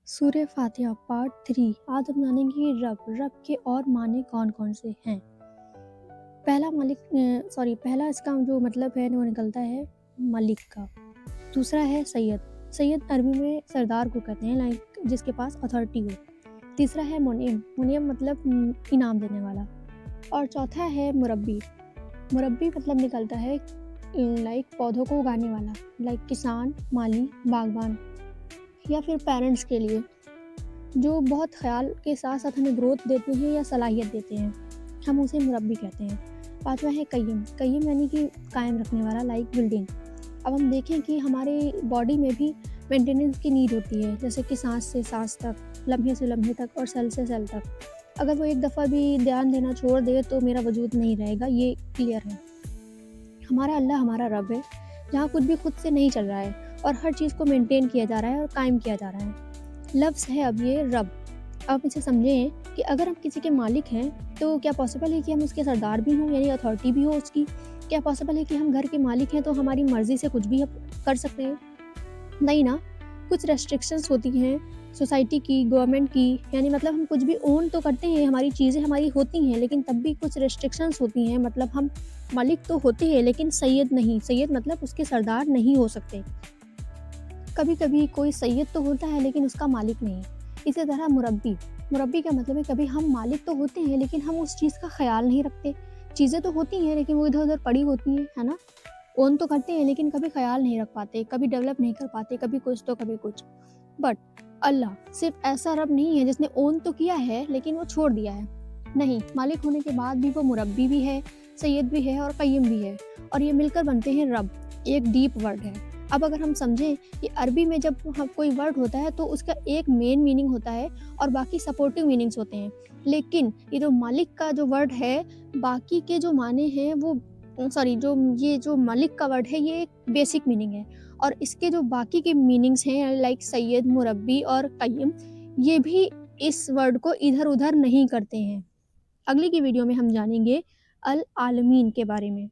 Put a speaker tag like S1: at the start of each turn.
S1: سورہ فاتحہ پارٹ 3 آج ہم جانیں گے رب کے اور معنی کون کون سے ہیں۔ پہلا اس کا جو مطلب ہے وہ نکلتا ہے ملک کا۔ دوسرا ہے سید عربی میں سردار کو کہتے ہیں، لائک جس کے پاس اتھارٹی ہو۔ تیسرا ہے منعم مطلب انعام دینے والا۔ اور چوتھا ہے مربی مطلب نکلتا ہے لائک پودوں کو اگانے والا، لائک کسان، مالی، باغبان، یا پھر پیرنٹس کے لیے جو بہت خیال کے ساتھ ساتھ ہمیں گروتھ دیتے ہیں یا صلاحیت دیتے ہیں، ہم اسے مربی کہتے ہیں۔ پانچواں ہے قیم یعنی کہ قائم رکھنے والا، لائک بلڈنگ۔ اب ہم دیکھیں کہ ہمارے باڈی میں بھی مینٹیننس کی نیڈ ہوتی ہے، جیسے کہ سانس سے سانس تک، لمحے سے لمحے تک، اور سیل سے سیل تک۔ اگر وہ ایک دفعہ بھی دھیان دینا چھوڑ دے تو میرا وجود نہیں رہے گا، یہ کلیئر ہے۔ ہمارا اللہ ہمارا رب ہے، جہاں کچھ بھی خود سے نہیں چل رہا ہے اور ہر چیز کو مینٹین کیا جا رہا ہے اور قائم کیا جا رہا ہے۔ لفظ ہے اب یہ رب۔ آپ اسے سمجھیں کہ اگر ہم کسی کے مالک ہیں تو کیا پاسبل ہے کہ ہم اس کے سردار بھی ہوں، یعنی اتھارٹی بھی ہو اس کی؟ کیا پاسبل ہے کہ ہم گھر کے مالک ہیں تو ہماری مرضی سے کچھ بھی کر سکتے ہیں؟ نہیں نا، کچھ ریسٹرکشنز ہوتی ہیں سوسائٹی کی، گورنمنٹ کی، یعنی مطلب ہم کچھ بھی اون تو کرتے ہیں، ہماری چیزیں ہماری ہوتی ہیں، لیکن تب بھی کچھ ریسٹرکشنز ہوتی ہیں، مطلب ہم مالک تو ہوتے ہیں لیکن سید نہیں، سید مطلب اس کے سردار نہیں ہو سکتے۔ کبھی کبھی کوئی سید تو ہوتا ہے لیکن اس کا مالک نہیں۔ اسی طرح مربی کا مطلب ہے کبھی ہم مالک تو ہوتے ہیں لیکن ہم اس چیز کا خیال نہیں رکھتے، چیزیں تو ہوتی ہیں لیکن وہ ادھر ادھر پڑی ہوتی ہیں، ہے نا، اون تو کرتے ہیں لیکن کبھی خیال نہیں رکھ پاتے، کبھی ڈیولپ نہیں کر پاتے، کبھی کچھ تو کبھی کچھ۔ بٹ اللہ صرف ایسا رب نہیں ہے جس نے اون تو کیا ہے لیکن وہ چھوڑ دیا ہے، نہیں، مالک ہونے کے بعد بھی وہ مربی بھی ہے، سید بھی ہے اور قیم بھی ہے، اور یہ مل کر بنتے ہیں رب۔ ایک ڈیپ ورڈ ہے۔ اب اگر ہم سمجھیں کہ عربی میں جب کوئی ورڈ ہوتا ہے تو اس کا ایک مین میننگ ہوتا ہے اور باقی سپورٹیو میننگز ہوتے ہیں، لیکن یہ جو مالک کا جو ورڈ ہے، باقی کے جو معنی ہیں وہ یہ جو مالک کا ورڈ ہے یہ ایک بیسک میننگ ہے، اور اس کے جو باقی کے میننگز ہیں لائک سید، مربی اور قیم، یہ بھی اس ورڈ کو ادھر ادھر نہیں کرتے ہیں۔ اگلی کی ویڈیو میں ہم جانیں گے العالمین کے بارے میں۔